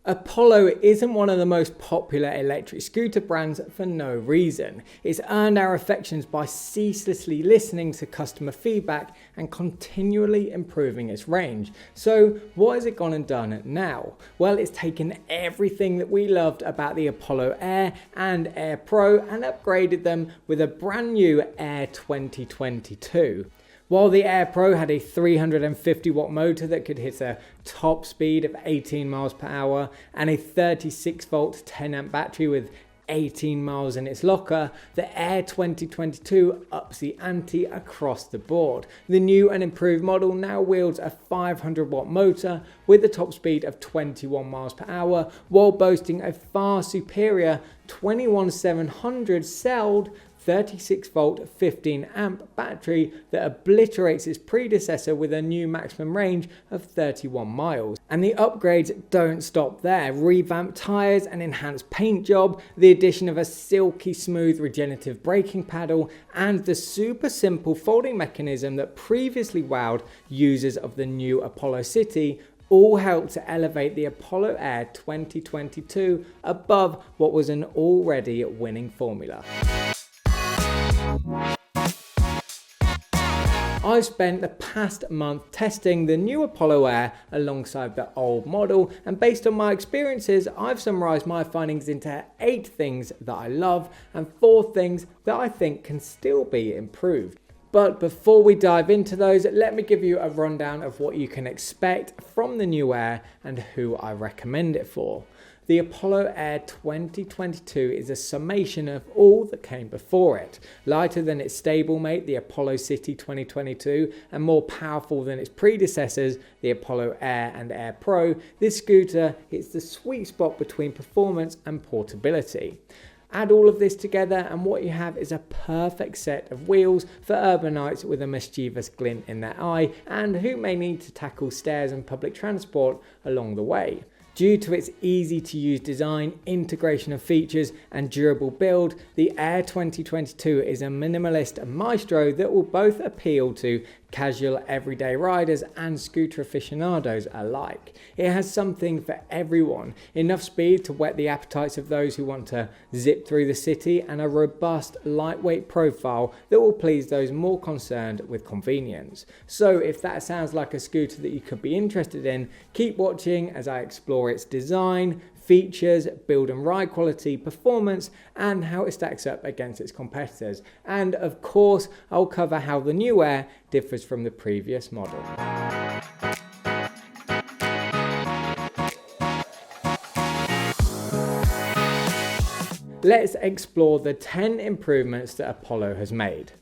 Apollo isn't one of the most popular electric scooter brands for no reason. It's earned our affections by ceaselessly listening to customer feedback and continually improving its range. So what has it gone and done now? Well, it's taken everything that we loved about the Apollo Air and Air Pro and upgraded them with a brand new Air 2022. While the Air Pro had a 350 watt motor that could hit a top speed of 18 miles per hour and a 36 volt 10 amp battery with 18 miles in its locker, the Air 2022 ups the ante across the board. The new and improved model now wields a 500 watt motor with a top speed of 21 miles per hour while boasting a far superior 21700 celled 36 volt 15 amp battery that obliterates its predecessor with a new maximum range of 31 miles. And the upgrades don't stop there. Revamped tyres, an enhanced paint job, the addition of a silky smooth regenerative braking paddle, and the super simple folding mechanism that previously wowed users of the new Apollo City all helped to elevate the Apollo Air 2022 above what was an already winning formula. I've spent the past month testing the new Apollo Air alongside the old model, and based on my experiences, I've summarised my findings into 8 things that I love and 4 things that I think can still be improved. But before we dive into those, let me give you a rundown of what you can expect from the new Air and who I recommend it for. The Apollo Air 2022 is a summation of all that came before it. Lighter than its stablemate, the Apollo City 2022, and more powerful than its predecessors, the Apollo Air and Air Pro, this scooter hits the sweet spot between performance and portability. Add all of this together and what you have is a perfect set of wheels for urbanites with a mischievous glint in their eye and who may need to tackle stairs and public transport along the way. Due to its easy to use design, integration of features and durable build, the Air 2022 is a minimalist maestro that will both appeal to casual everyday riders and scooter aficionados alike. It has something for everyone, enough speed to whet the appetites of those who want to zip through the city and a robust lightweight profile that will please those more concerned with convenience. So if that sounds like a scooter that you could be interested in, keep watching as I explore its design, features, build and ride quality, performance, and how it stacks up against its competitors. And of course, I'll cover how the new Air differs from the previous model. Let's explore the 10 improvements that Apollo has made.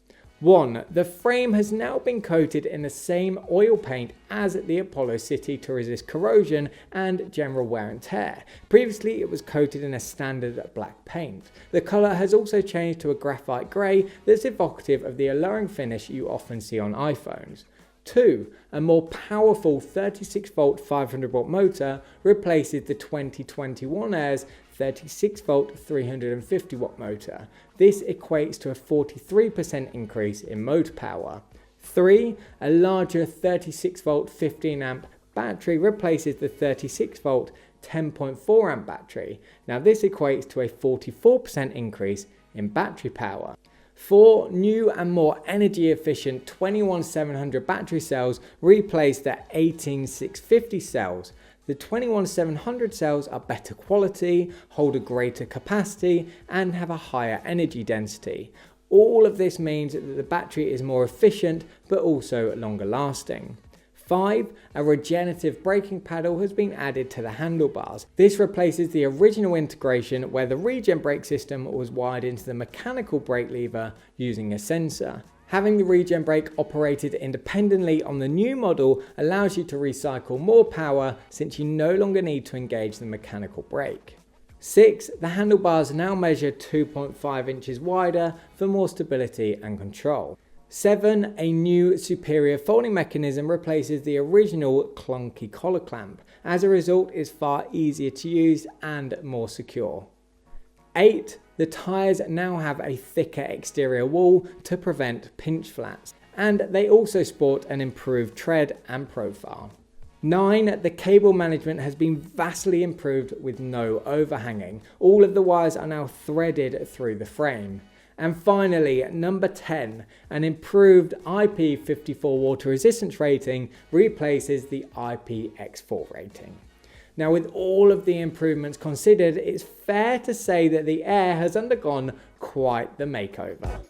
1. The frame has now been coated in the same oil paint as the Apollo City to resist corrosion and general wear and tear. Previously it was coated in a standard black paint. The colour has also changed to a graphite grey that's evocative of the alluring finish you often see on iPhones. 2. A more powerful 36 volt 500 watt motor replaces the 2021 Air's 36 volt 350 watt motor. This equates to a 43% increase in motor power. 3. A larger 36 volt 15 amp battery replaces the 36 volt 10.4 amp battery. Now this equates to a 44% increase in battery power. 4. New and more energy efficient 21700 battery cells replace the 18650 cells. The 21700 cells are better quality, hold a greater capacity, and have a higher energy density. All of this means that the battery is more efficient, but also longer lasting. 5. A regenerative braking paddle has been added to the handlebars. This replaces the original integration where the regen brake system was wired into the mechanical brake lever using a sensor. Having the regen brake operated independently on the new model allows you to recycle more power since you no longer need to engage the mechanical brake. 6. The handlebars now measure 2.5 inches wider for more stability and control. 7. A new superior folding mechanism replaces the original clunky collar clamp. As a result, it's far easier to use and more secure. 8. The tyres now have a thicker exterior wall to prevent pinch flats, and they also sport an improved tread and profile. 9. The cable management has been vastly improved with no overhanging. All of the wires are now threaded through the frame. And finally, number 10, an improved IP54 water resistance rating replaces the IPX4 rating. Now, with all of the improvements considered, it's fair to say that the Air has undergone quite the makeover.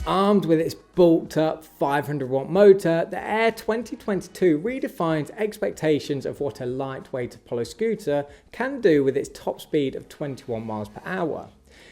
Armed with its bulked up 500 watt motor, the Air 2022 redefines expectations of what a lightweight Apollo scooter can do with its top speed of 21 miles per hour.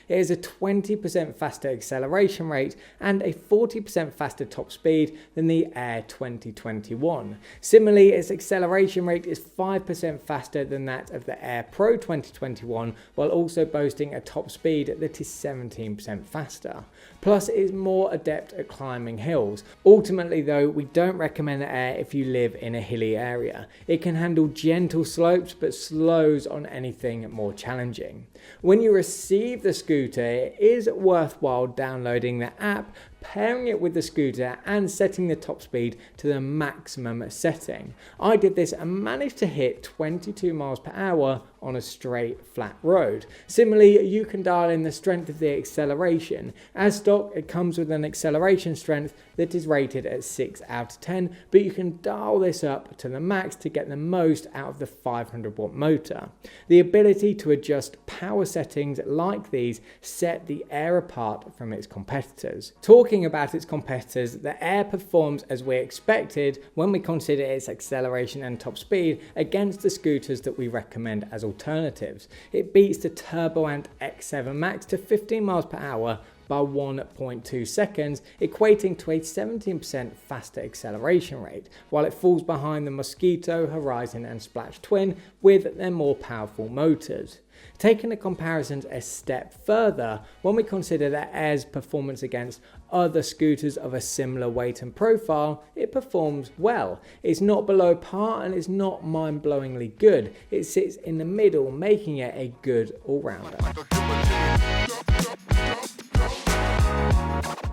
It has a 20% faster acceleration rate and a 40% faster top speed than the Air 2021. Similarly, its acceleration rate is 5% faster than that of the Air Pro 2021, while also boasting a top speed that is 17% faster. Plus, it is more adept at climbing hills. Ultimately though, we don't recommend the Air if you live in a hilly area. It can handle gentle slopes but slows on anything more challenging. When you receive the scooter, it is worthwhile downloading the app, pairing it with the scooter and setting the top speed to the maximum setting. I did this and managed to hit 22 miles per hour on a straight flat road. Similarly, you can dial in the strength of the acceleration. As stock, it comes with an acceleration strength that is rated at 6 out of 10, but you can dial this up to the max to get the most out of the 500 watt motor. The ability to adjust power settings like these set the Air apart from its competitors. Talking about its competitors, the Air performs as we expected when we consider its acceleration and top speed against the scooters that we recommend as alternatives. It beats the Ante X7 Max to 15 miles per hour by 1.2 seconds, equating to a 17% faster acceleration rate, while it falls behind the Mosquito, Horizon and Splash Twin with their more powerful motors. Taking the comparisons a step further, when we consider the Air's performance against other scooters of a similar weight and profile, it performs well. It's not below par and it's not mind-blowingly good. It sits in the middle, making it a good all-rounder.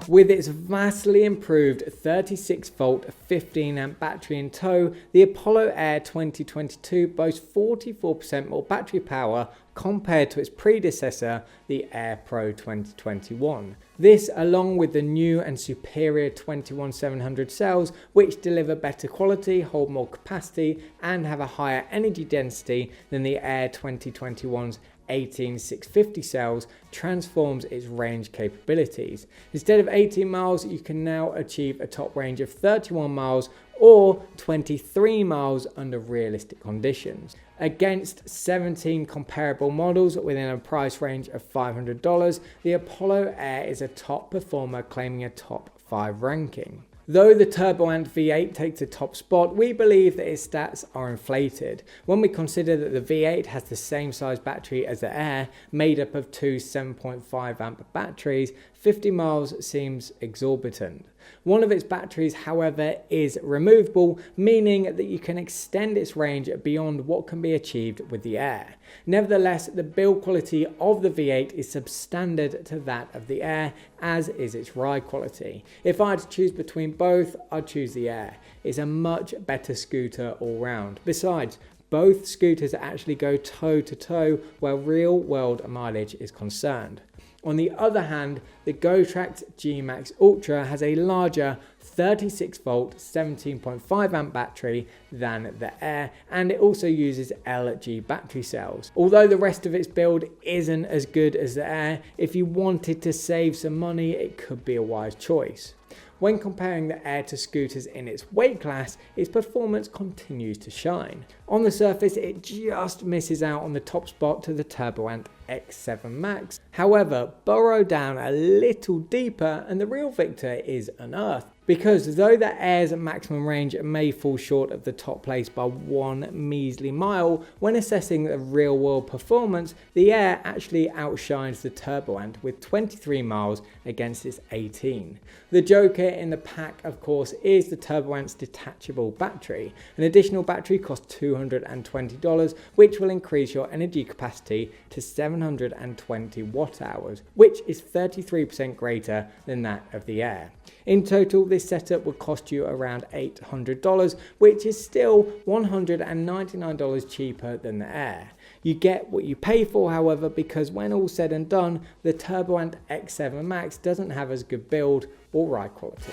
With its vastly improved 36 volt 15 amp battery in tow, the Apollo Air 2022 boasts 44% more battery power compared to its predecessor, the Air Pro 2021. This, along with the new and superior 21700 cells, which deliver better quality, hold more capacity, and have a higher energy density than the Air 2021's 18650 cells, transforms its range capabilities. Instead of 18 miles, you can now achieve a top range of 31 miles or 23 miles under realistic conditions. Against 17 comparable models within a price range of $500, the Apollo Air is a top performer, claiming a top 5 ranking. Though the Turboant V8 takes the top spot, we believe that its stats are inflated. When we consider that the V8 has the same size battery as the Air, made up of two 7.5 amp batteries, 50 miles seems exorbitant. One of its batteries, however, is removable, meaning that you can extend its range beyond what can be achieved with the Air. Nevertheless, the build quality of the V8 is substandard to that of the Air, as is its ride quality. If I had to choose between both, I'd choose the Air. It's a much better scooter all round. Besides, both scooters actually go toe to toe where real world mileage is concerned. On the other hand, the GoTrax G-Max Ultra has a larger 36 volt 17.5 amp battery than the Air, and it also uses LG battery cells. Although the rest of its build isn't as good as the Air, if you wanted to save some money, it could be a wise choice. When comparing the Air to scooters in its weight class, its performance continues to shine. On the surface, it just misses out on the top spot to the Turboant X7 Max. However, burrow down a little deeper and the real victor is unearthed. Because though the Air's maximum range may fall short of the top place by one measly mile, when assessing the real world performance, the Air actually outshines the Turboant with 23 miles against its 18. The joker in the pack, of course, is the Turboant's detachable battery. An additional battery costs $220, which will increase your energy capacity to 700 720 watt hours, which is 33% greater than that of the Air. In total, this setup would cost you around $800, which is still $199 cheaper than the Air. You get what you pay for, however, because when all said and done, the Turboant X7 Max doesn't have as good build or ride quality.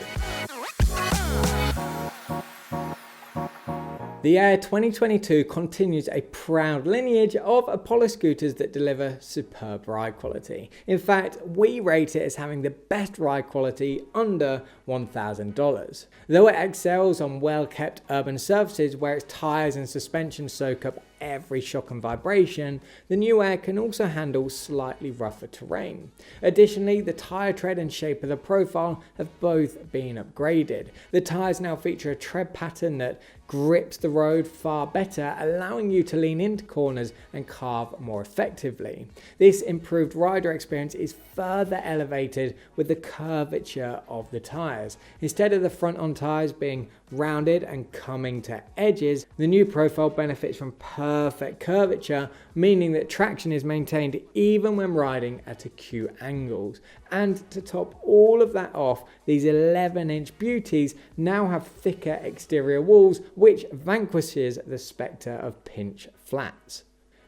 The Air 2022 continues a proud lineage of Apollo scooters that deliver superb ride quality. In fact, we rate it as having the best ride quality under $1,000. Though it excels on well-kept urban surfaces where its tyres and suspension soak up every shock and vibration, the new Air can also handle slightly rougher terrain. Additionally, the tyre tread and shape of the profile have both been upgraded. The tyres now feature a tread pattern that grips the road far better, allowing you to lean into corners and carve more effectively. This improved rider experience is further elevated with the curvature of the tyres. Instead of the front-on tyres being rounded and coming to edges, the new profile benefits from perfect curvature, meaning that traction is maintained even when riding at acute angles. And to top all of that off, these 11-inch beauties now have thicker exterior walls, which vanquishes the spectre of pinch flats.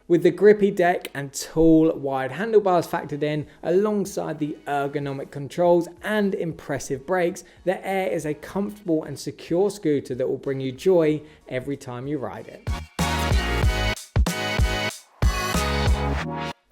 With the grippy deck and tall, wide handlebars factored in, alongside the ergonomic controls and impressive brakes, the Air is a comfortable and secure scooter that will bring you joy every time you ride it.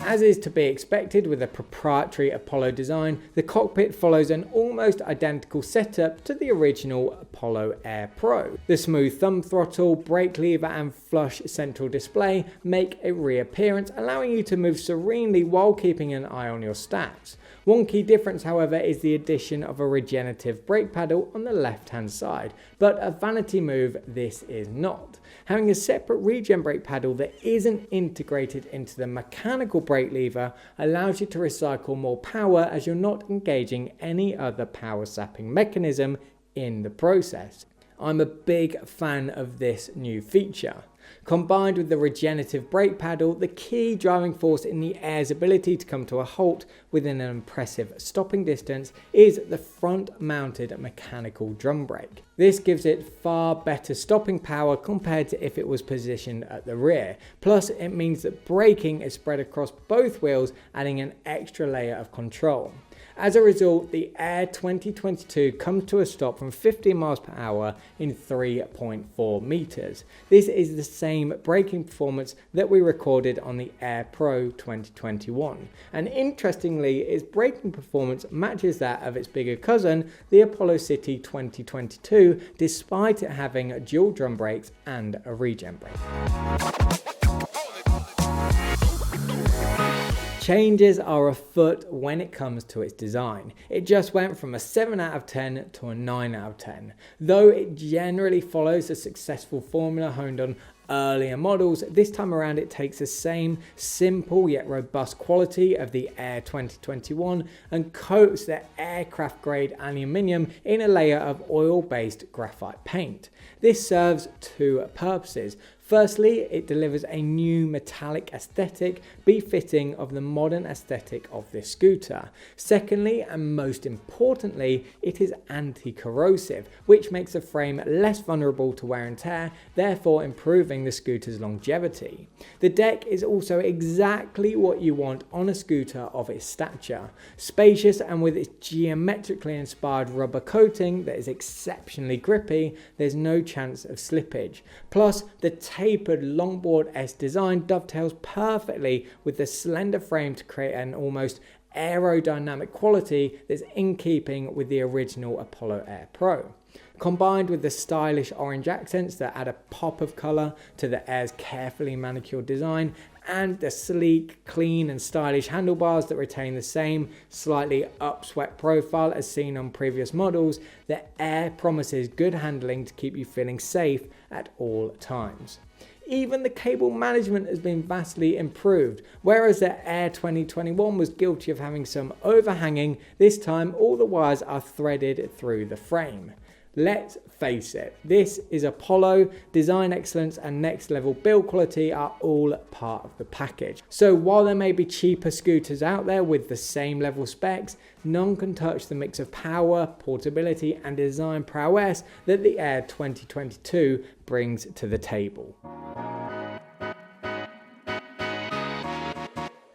As is to be expected with a proprietary Apollo design, the cockpit follows an almost identical setup to the original ApolloAir Pro. The smooth thumb throttle, brake lever and flush central display make a reappearance, allowing you to move serenely while keeping an eye on your stats. One key difference, however, is the addition of a regenerative brake pedal on the left-hand side, but a vanity move this is not. Having a separate regen brake pedal that isn't integrated into the mechanical brake lever allows you to recycle more power, as you're not engaging any other power sapping mechanism in the process. I'm a big fan of this new feature. Combined with the regenerative brake pedal, the key driving force in the Air's ability to come to a halt within an impressive stopping distance is the front-mounted mechanical drum brake. This gives it far better stopping power compared to if it was positioned at the rear. Plus, it means that braking is spread across both wheels, adding an extra layer of control. As a result, the Air 2022 comes to a stop from 15 miles per hour in 3.4 meters. This is the same braking performance that we recorded on the Air Pro 2021. And interestingly, its braking performance matches that of its bigger cousin, the Apollo City 2022, despite it having dual drum brakes and a regen brake. Changes are afoot when it comes to its design. It just went from a 7 out of 10 to a 9 out of 10. Though it generally follows a successful formula honed on earlier models, this time around it takes the same simple yet robust quality of the Air 2021 and coats the aircraft grade aluminium in a layer of oil-based graphite paint. This serves two purposes. Firstly, it delivers a new metallic aesthetic befitting of the modern aesthetic of this scooter. Secondly, and most importantly, it is anti-corrosive, which makes the frame less vulnerable to wear and tear, therefore improving the scooter's longevity. The deck is also exactly what you want on a scooter of its stature. Spacious and with its geometrically inspired rubber coating that is exceptionally grippy, there's no chance of slippage. Plus, the tapered longboard S design dovetails perfectly with the slender frame to create an almost aerodynamic quality that's in keeping with the original ApolloAir Pro. Combined with the stylish orange accents that add a pop of colour to the Air's carefully manicured design, and the sleek, clean and stylish handlebars that retain the same slightly upswept profile as seen on previous models, the Air promises good handling to keep you feeling safe at all times. Even the cable management has been vastly improved. Whereas the Air 2021 was guilty of having some overhanging, this time all the wires are threaded through the frame. Let's face it, this is Apollo. Design excellence and next level build quality are all part of the package. So while there may be cheaper scooters out there with the same level specs, none can touch the mix of power, portability and design prowess that the Air 2022 brings to the table.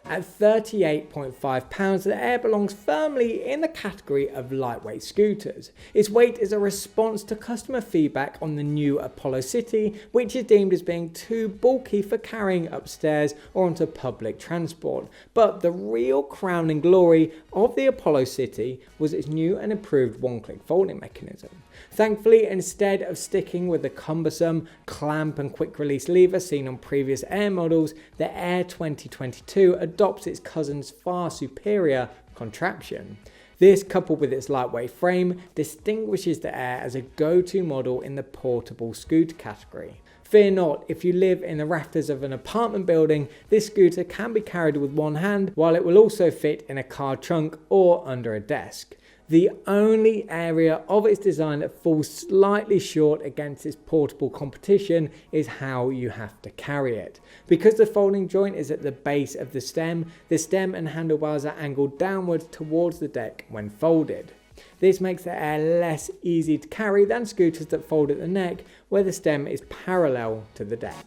At £38.5, the Air belongs firmly in the category of lightweight scooters. Its weight is a response to customer feedback on the new Apollo City, which is deemed as being too bulky for carrying upstairs or onto public transport. But the real crowning glory of the Apollo City was its new and improved one-click folding mechanism. Thankfully, instead of sticking with the cumbersome clamp and quick release lever seen on previous Air models, the Air 2022 adopts its cousin's far superior contraption. This, coupled with its lightweight frame, distinguishes the Air as a go-to model in the portable scooter category. Fear not, if you live in the rafters of an apartment building, this scooter can be carried with one hand, while it will also fit in a car trunk or under a desk. The only area of its design that falls slightly short against its portable competition is how you have to carry it. Because the folding joint is at the base of the stem and handlebars are angled downwards towards the deck when folded. This makes the Air less easy to carry than scooters that fold at the neck, where the stem is parallel to the deck.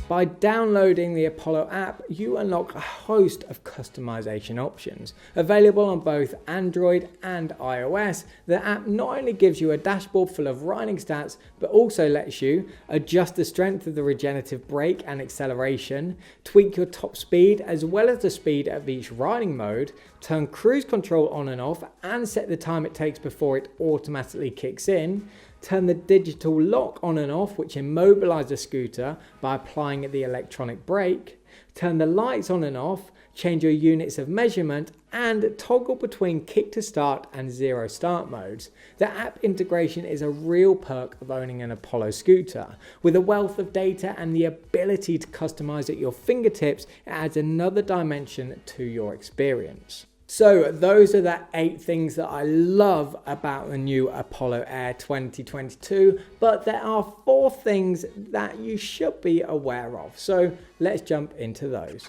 By downloading the Apollo app, you unlock a host of customization options. Available on both Android and iOS, the app not only gives you a dashboard full of riding stats, but also lets you adjust the strength of the regenerative brake and acceleration, tweak your top speed as well as the speed of each riding mode, turn cruise control on and off and set the time it takes before it automatically kicks in, turn the digital lock on and off, which immobilizes the scooter by applying the electronic brake, turn the lights on and off, change your units of measurement, and toggle between kick to start and zero start modes. The app integration is a real perk of owning an Apollo scooter. With a wealth of data and the ability to customize at your fingertips, it adds another dimension to your experience. So those are the 8 things that I love about the new Apollo Air 2022, but there are 4 things that you should be aware of. So let's jump into those.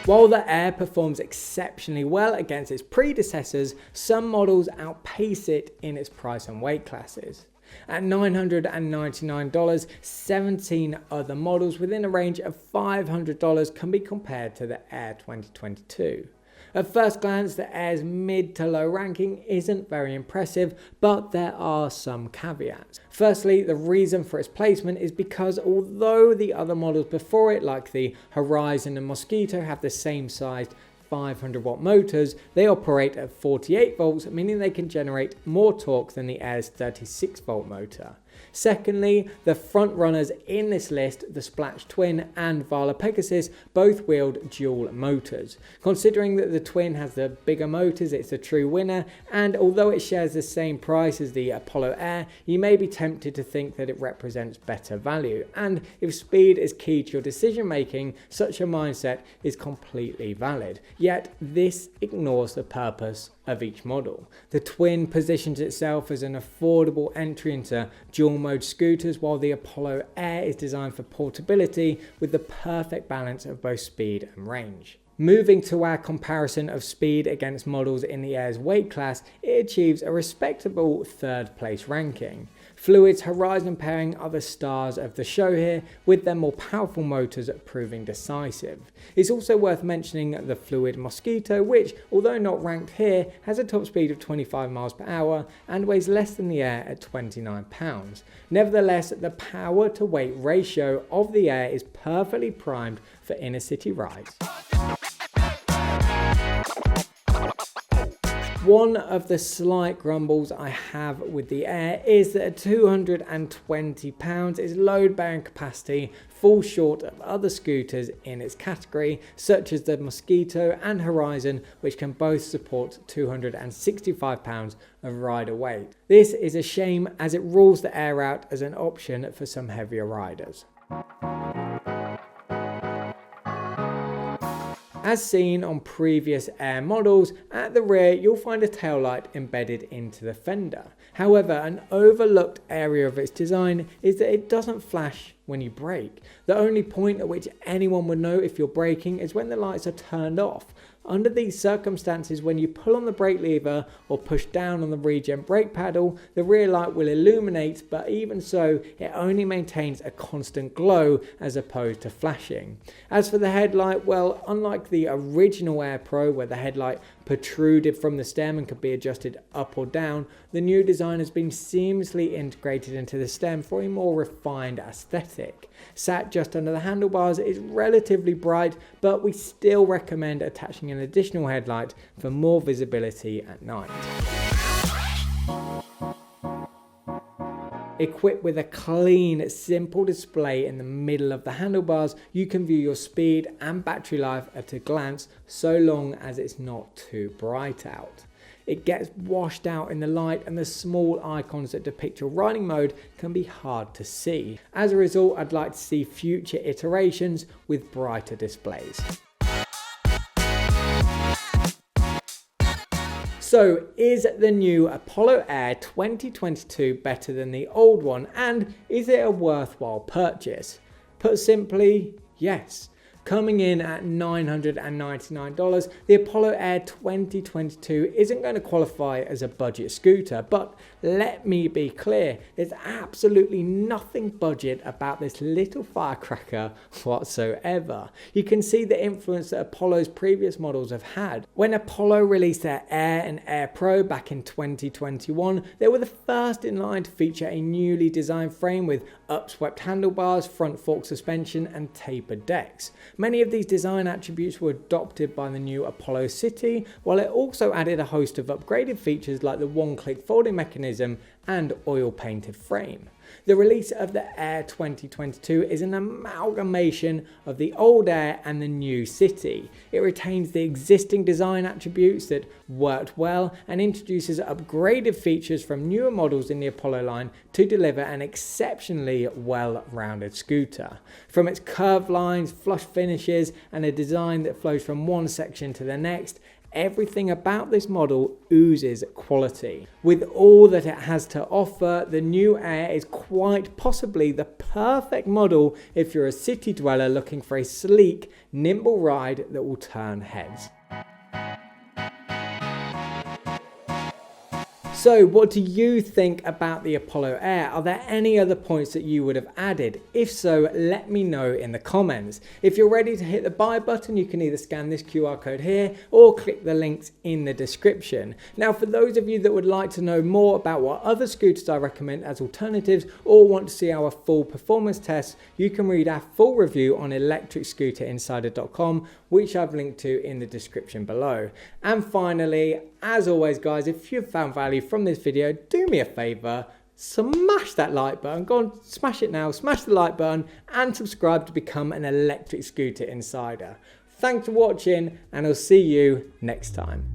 While the Air performs exceptionally well against its predecessors, some models outpace it in its price and weight classes. At $999, 17 other models within a range of $500 can be compared to the Air 2022. At first glance, the Air's mid to low ranking isn't very impressive, but there are some caveats. Firstly, the reason for its placement is because although the other models before it, like the Horizon and Mosquito, have the same sized 500 watt motors, they operate at 48 volts, meaning they can generate more torque than the Air's 36 volt motor. Secondly, the front runners in this list, the Splash Twin and Vala Pegasus, both wield dual motors. Considering that the Twin has the bigger motors, it's a true winner, and although it shares the same price as the Apollo Air, you may be tempted to think that it represents better value. And if speed is key to your decision making, such a mindset is completely valid. Yet this ignores the purpose of each model. The Twin positions itself as an affordable entry into dual mode scooters, while the Apollo Air is designed for portability with the perfect balance of both speed and range. Moving to our comparison of speed against models in the Air's weight class, it achieves a respectable 3rd place ranking. Fluid's Horizon pairing are the stars of the show here, with their more powerful motors proving decisive. It's also worth mentioning the Fluid Mosquito, which, although not ranked here, has a top speed of 25 miles per hour and weighs less than the Air at 29 pounds. Nevertheless, the power to weight ratio of the Air is perfectly primed for inner city rides. One of the slight grumbles I have with the Air is that at £220, its load bearing capacity falls short of other scooters in its category, such as the Mosquito and Horizon, which can both support £265 of rider weight. This is a shame, as it rules the Air out as an option for some heavier riders. As seen on previous Air models, at the rear you'll find a taillight embedded into the fender. However, an overlooked area of its design is that it doesn't flash when you brake. The only point at which anyone would know if you're braking is when the lights are turned off. Under these circumstances, when you pull on the brake lever or push down on the regen brake pedal, the rear light will illuminate, but even so, it only maintains a constant glow as opposed to flashing. As for the headlight, well, unlike the original Air Pro where the headlight protruded from the stem and could be adjusted up or down, the new design has been seamlessly integrated into the stem for a more refined aesthetic. Sat just under the handlebars, it is relatively bright, but we still recommend attaching an additional headlight for more visibility at night. Equipped with a clean, simple display in the middle of the handlebars, you can view your speed and battery life at a glance, so long as it's not too bright out. It gets washed out in the light, and the small icons that depict your riding mode can be hard to see. As a result, I'd like to see future iterations with brighter displays. So, is the new ApolloAir 2022 better than the old one, and is it a worthwhile purchase? Put simply, yes. Coming in at $999, the ApolloAir 2022 isn't going to qualify as a budget scooter, but let me be clear, there's absolutely nothing budget about this little firecracker whatsoever. You can see the influence that Apollo's previous models have had. When Apollo released their Air and Air Pro back in 2021, they were the first in line to feature a newly designed frame with upswept handlebars, front fork suspension, and tapered decks. Many of these design attributes were adopted by the new Apollo City, while it also added a host of upgraded features like the one-click folding mechanism and oil-painted frame. The release of the Air 2022 is an amalgamation of the old Air and the new City. It retains the existing design attributes that worked well and introduces upgraded features from newer models in the Apollo line to deliver an exceptionally well-rounded scooter. From its curved lines, flush finishes, and a design that flows from one section to the next, everything about this model oozes quality. With all that it has to offer, the new Air is quite possibly the perfect model if you're a city dweller looking for a sleek, nimble ride that will turn heads. So what do you think about the Apollo Air? Are there any other points that you would have added? If so, let me know in the comments. If you're ready to hit the buy button, you can either scan this QR code here or click the links in the description. Now, for those of you that would like to know more about what other scooters I recommend as alternatives or want to see our full performance tests, you can read our full review on electricscooterinsider.com, which I've linked to in the description below. And finally, as always guys, if you've found value from this video, do me a favor, smash that like button. Go on, smash it now, smash the like button and subscribe to become an Electric Scooter Insider. Thanks for watching and I'll see you next time.